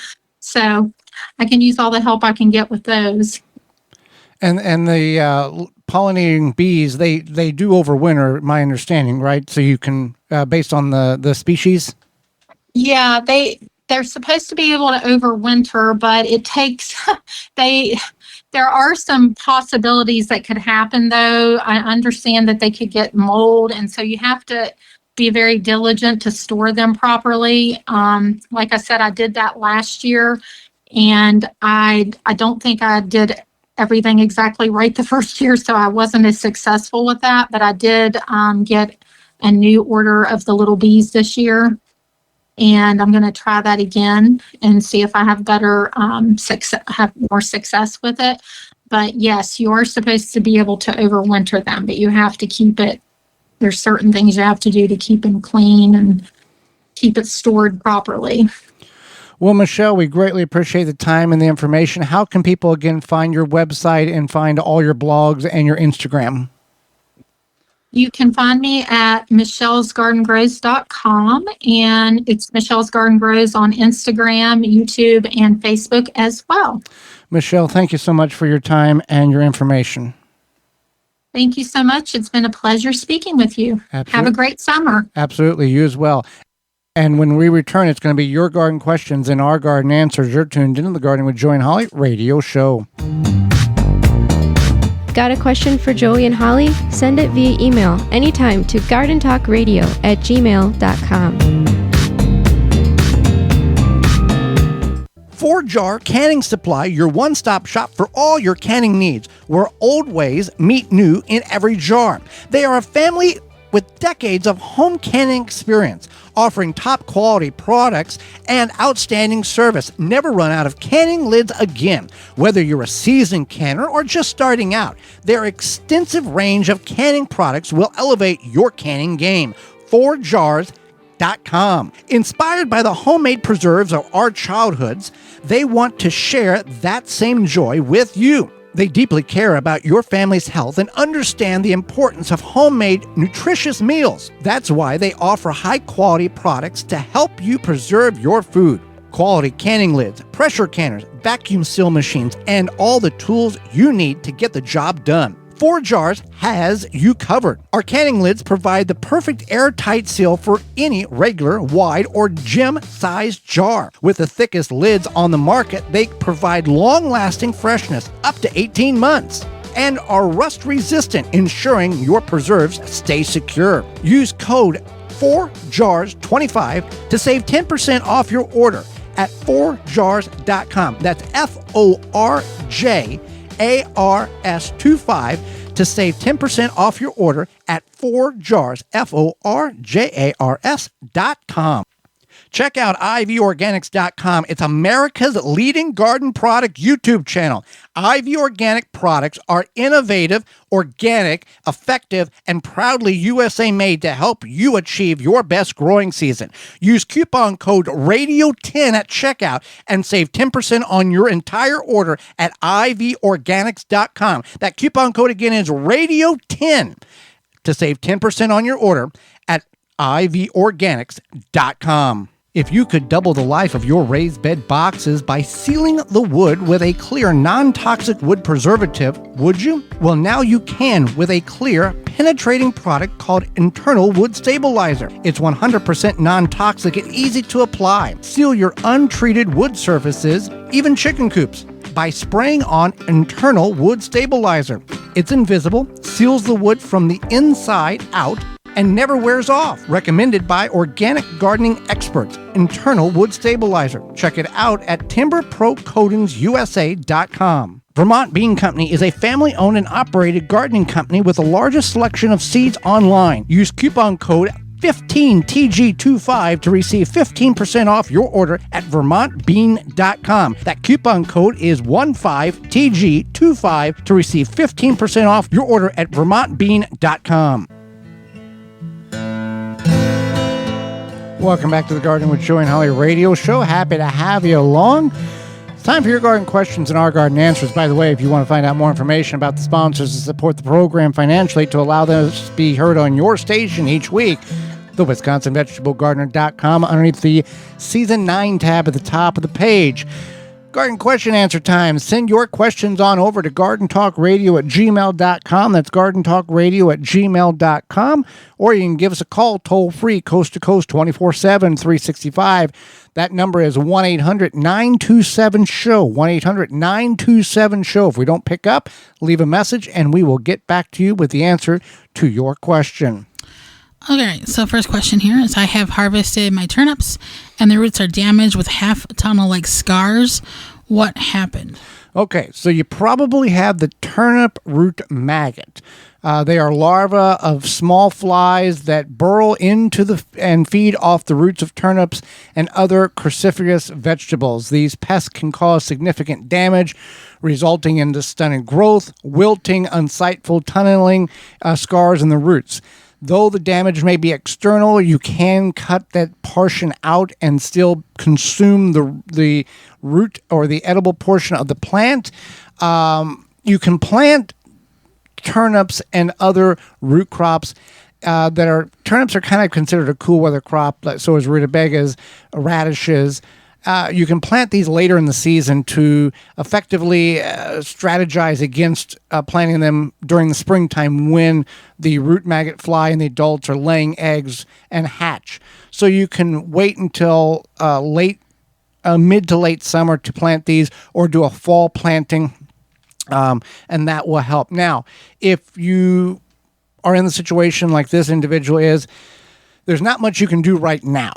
So I can use all the help I can get with those. And the pollinating bees, they do overwinter, my understanding, right? So you can, based on the species? Yeah, they're supposed to be able to overwinter, but it takes, there are some possibilities that could happen, though. I understand that they could get mold, and so you have to be very diligent to store them properly. Like I said, I did that last year, and I don't think I did everything exactly right the first year, so I wasn't as successful with that, but I did get a new order of the little bees this year, and I'm going to try that again and see if I have better have more success with it. But yes, you are supposed to be able to overwinter them, but you have to keep it. There's certain things you have to do to keep them clean and keep it stored properly. Well, Michelle, we greatly appreciate the time and the information. How can people, again, find your website and find all your blogs and your Instagram? You can find me at michellesgardengrows.com, and it's Michelle's Garden Grows on Instagram, YouTube, and Facebook as well. Michelle, thank you so much for your time and your information. Thank you so much. It's been a pleasure speaking with you. Absolutely. Have a great summer. Absolutely. You as well. And when we return, it's going to be your garden questions and our garden answers. You're tuned into the Gardening with Joey and Holly radio show. Got a question for Joey and Holly? Send it via email anytime to gardentalkradio@gmail.com. 4-Jar Canning Supply, your one-stop shop for all your canning needs, where old ways meet new in every jar. They are a family with decades of home canning experience, offering top-quality products and outstanding service. Never run out of canning lids again. Whether you're a seasoned canner or just starting out, their extensive range of canning products will elevate your canning game. 4jars.com. Inspired by the homemade preserves of our childhoods, they want to share that same joy with you. They deeply care about your family's health and understand the importance of homemade, nutritious meals. That's why they offer high-quality products to help you preserve your food. Quality canning lids, pressure canners, vacuum seal machines, and all the tools you need to get the job done. 4Jars has you covered. Our canning lids provide the perfect airtight seal for any regular, wide, or gym-sized jar. With the thickest lids on the market, they provide long-lasting freshness, up to 18 months, and are rust-resistant, ensuring your preserves stay secure. Use code 4jars25 to save 10% off your order at 4jars.com. That's FORJARS25 to save 10% off your order at 4jars, FORJARS.com. Check out ivorganics.com. It's America's leading garden product YouTube channel. IV Organic products are innovative, organic, effective, and proudly USA made to help you achieve your best growing season. Use coupon code RADIO10 at checkout and save 10% on your entire order at ivorganics.com. That coupon code again is RADIO10 to save 10% on your order at ivorganics.com. If you could double the life of your raised bed boxes by sealing the wood with a clear, non-toxic wood preservative, would you? Well, now you can with a clear, penetrating product called Internal Wood Stabilizer. It's 100% non-toxic and easy to apply. Seal your untreated wood surfaces, even chicken coops, by spraying on Internal Wood Stabilizer. It's invisible, seals the wood from the inside out, and never wears off. Recommended by organic gardening experts. Internal Wood Stabilizer. Check it out at timberprocoatingsusa.com. Vermont Bean Company is a family-owned and operated gardening company with the largest selection of seeds online. Use coupon code 15TG25 to receive 15% off your order at vermontbean.com. That coupon code is 15TG25 to receive 15% off your order at vermontbean.com. Welcome back to the Garden with Joey and Holly radio show. Happy to have you along. It's time for your garden questions and our garden answers. By the way, if you want to find out more information about the sponsors and support the program financially to allow them to be heard on your station each week, the WisconsinVegetableGardener.com underneath the Season 9 tab at the top of the page. Garden question answer time. Send your questions on over to gardentalkradio@gmail.com. That's gardentalkradio@gmail.com. Or you can give us a call toll free, coast to coast, 24/7, 365. That number is 1-800-927-SHOW. 1-800-927-SHOW. If we don't pick up, leave a message and we will get back to you with the answer to your question. Okay, so first question here is I have harvested my turnips and the roots are damaged with half tunnel-like scars. What happened? Okay, so you probably have the turnip root maggot. They are larvae of small flies that burrow into and feed off the roots of turnips and other cruciferous vegetables. These pests can cause significant damage, resulting in stunted growth, wilting, unsightful tunneling scars in the roots. Though the damage may be external, you can cut that portion out and still consume the root or the edible portion of the plant. You can plant turnips and other root crops turnips are kind of considered a cool weather crop, so is rutabagas, radishes. You can plant these later in the season to effectively strategize against planting them during the springtime when the root maggot fly and the adults are laying eggs and hatch. So you can wait until mid to late summer to plant these or do a fall planting, and that will help. Now, if you are in the situation like this individual is, there's not much you can do right now.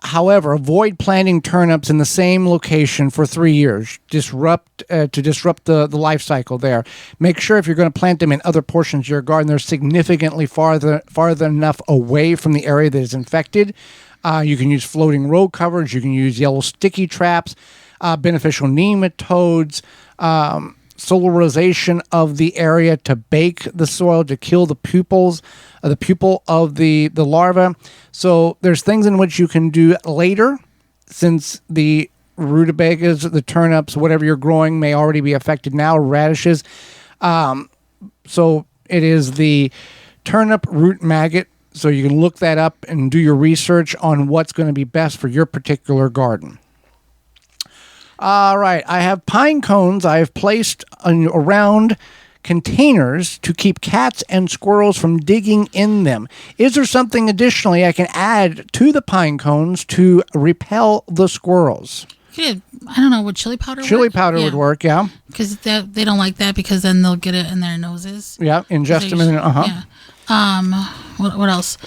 However, avoid planting turnips in the same location for 3 years. Disrupt the life cycle there. Make sure if you're going to plant them in other portions of your garden, they're significantly farther enough away from the area that is infected. You can use floating row covers. You can use yellow sticky traps, beneficial nematodes, solarization of the area to bake the soil to kill the pupil of the larva. So there's things in which you can do later, since the rutabagas, the turnips, whatever you're growing may already be affected now, radishes. So it is the turnip root maggot. So you can look that up and do your research on what's going to be best for your particular garden. All right, I have pine cones I've placed around containers to keep cats and squirrels from digging in them. Is there something additionally I can add to the pine cones to repel the squirrels? Yeah, I don't know, would chili powder work? Chili powder would work, yeah. Because they don't like that because then they'll get it in their noses. Yeah, ingest them. Yeah. What else?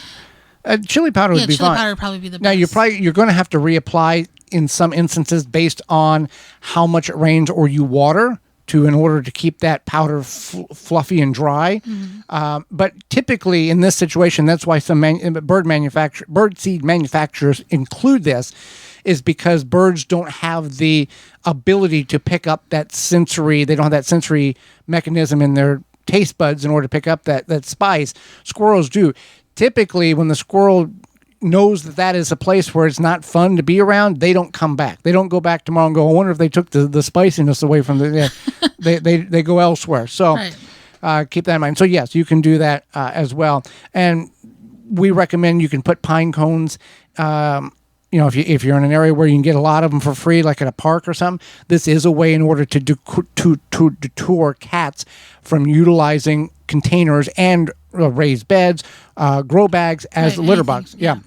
Chili powder would be fine. Chili powder would probably be the best. Now, you're going to have to reapply in some instances based on how much it rains or you water. in order to keep that powder fluffy and dry. But typically in this situation, that's why some bird seed manufacturers include this, is because birds don't have the ability to pick up that sensory. They don't have that sensory mechanism in their taste buds in order to pick up that spice. Squirrels do. Typically, when the squirrel knows that is a place where it's not fun to be around, they don't come back. They don't go back tomorrow and go, I wonder if they took the spiciness away from they go elsewhere. So keep that in mind. So yes, you can do that as well. And we recommend you can put pine cones, if you're in an area where you can get a lot of them for free, like at a park or something. This is a way in order to deter cats from utilizing containers and raised beds, grow bags as litter box. Yeah.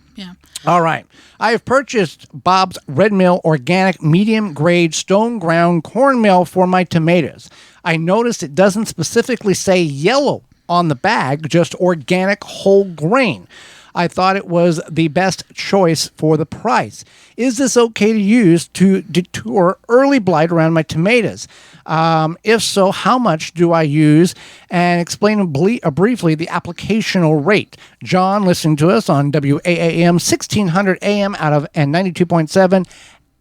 All right. I have purchased Bob's Red Mill Organic Medium Grade Stone Ground Cornmeal for my tomatoes. I noticed it doesn't specifically say yellow on the bag, just organic whole grain. I thought it was the best choice for the price. Is this okay to use to deter early blight around my tomatoes? If so, how much do I use? And explain briefly the applicational rate. John, listening to us on WAAM 1600 AM out of and 92.7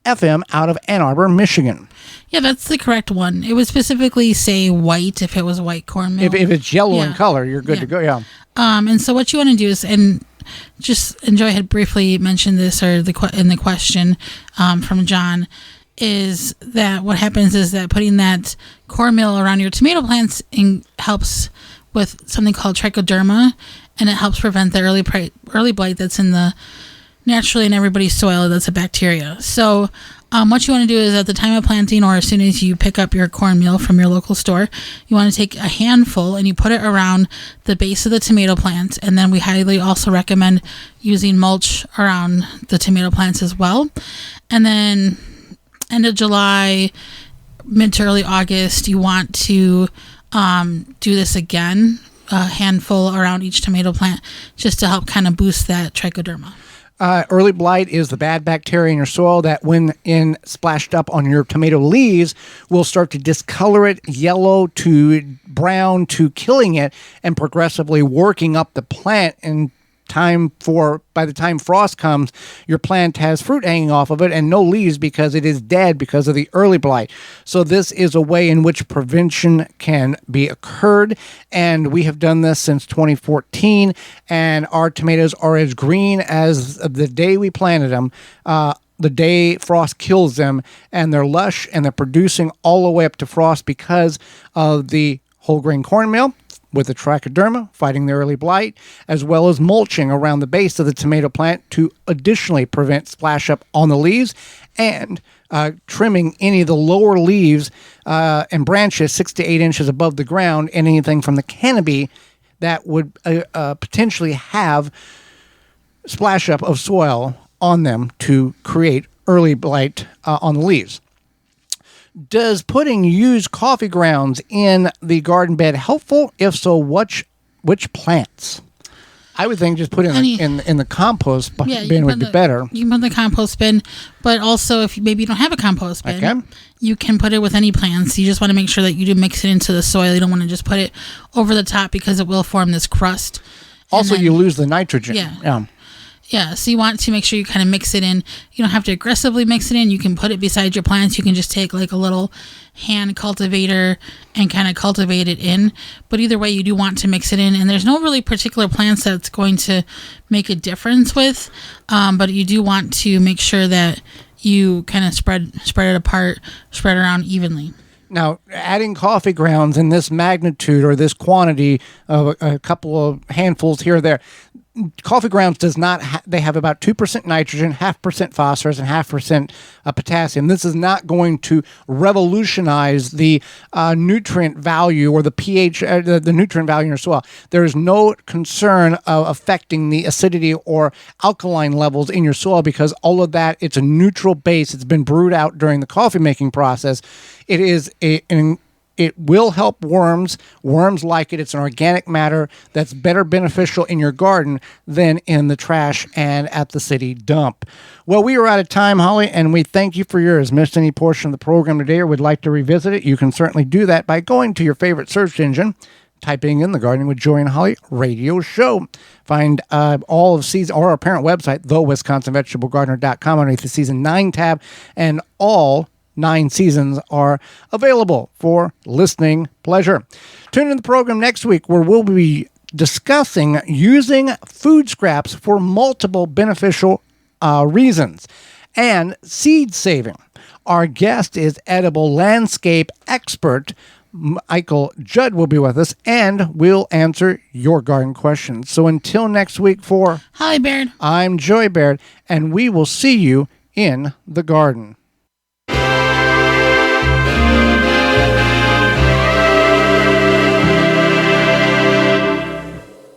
FM out of Ann Arbor, Michigan. Yeah, that's the correct one. It would specifically say white if it was white cornmeal. If it's yellow in color, you're good to go. Yeah. And so what you want to do is, and Joy had briefly mentioned this in the question from John, is that what happens is that putting that cornmeal around your tomato plants helps with something called trichoderma, and it helps prevent the early blight that's in the naturally in everybody's soil. That's a bacteria. So what you want to do is at the time of planting, or as soon as you pick up your cornmeal from your local store, you want to take a handful and you put it around the base of the tomato plant. And then we highly also recommend using mulch around the tomato plants as well. And then end of July, mid to early August, you want to do this again, a handful around each tomato plant, just to help kind of boost that trichoderma. Early blight is the bad bacteria in your soil that, when splashed up on your tomato leaves, will start to discolor it yellow to brown to killing it and progressively working up the plant. And by the time frost comes, your plant has fruit hanging off of it and no leaves because it is dead because of the early blight. So this is a way in which prevention can be occurred, and we have done this since 2014, and our tomatoes are as green as the day we planted them, the day frost kills them, and they're lush and they're producing all the way up to frost because of the whole grain cornmeal with the trichoderma fighting the early blight, as well as mulching around the base of the tomato plant to additionally prevent splash up on the leaves, and trimming any of the lower leaves and branches 6 to 8 inches above the ground, and anything from the canopy that would potentially have splash up of soil on them to create early blight on the leaves. Does putting used coffee grounds in the garden bed helpful? If so, which plants? I would think just put in the compost bin would be better. You can put in the compost bin, but also if maybe you don't have a compost bin, you can put it with any plants. You just want to make sure that you do mix it into the soil. You don't want to just put it over the top because it will form this crust. Also, you lose the nitrogen. Yeah, so you want to make sure you kind of mix it in. You don't have to aggressively mix it in. You can put it beside your plants. You can just take like a little hand cultivator and kind of cultivate it in. But either way, you do want to mix it in. And there's no really particular plants that's going to make a difference with. But you do want to make sure that you kind of spread it apart, spread it around evenly. Now, adding coffee grounds in this magnitude or this quantity of a couple of handfuls here or there, coffee grounds does not they have about 2% nitrogen, 0.5% phosphorus, and 0.5% potassium. This is not going to revolutionize the nutrient value or the pH, the nutrient value in your soil. There is no concern of affecting the acidity or alkaline levels in your soil because all of that, it's a neutral base. It's been brewed out during the coffee making process. It is an It will help worms. Worms like it. It's an organic matter that's better beneficial in your garden than in the trash and at the city dump. Well, we are out of time, Holly, and we thank you for yours. Missed any portion of the program today or would like to revisit it, you can certainly do that by going to your favorite search engine, typing in the Gardening with Joy and Holly radio show. Find all of season, or our parent website, thewisconsinvegetablegardener.com, underneath the season 9 tab, and all 9 seasons are available for listening pleasure. Tune in the program next week where we'll be discussing using food scraps for multiple beneficial reasons and seed saving. Our guest is edible landscape expert Michael Judd will be with us, and we'll answer your garden questions. So until next week, for Holly Baird, I'm Joy Baird, and we will see you in the garden.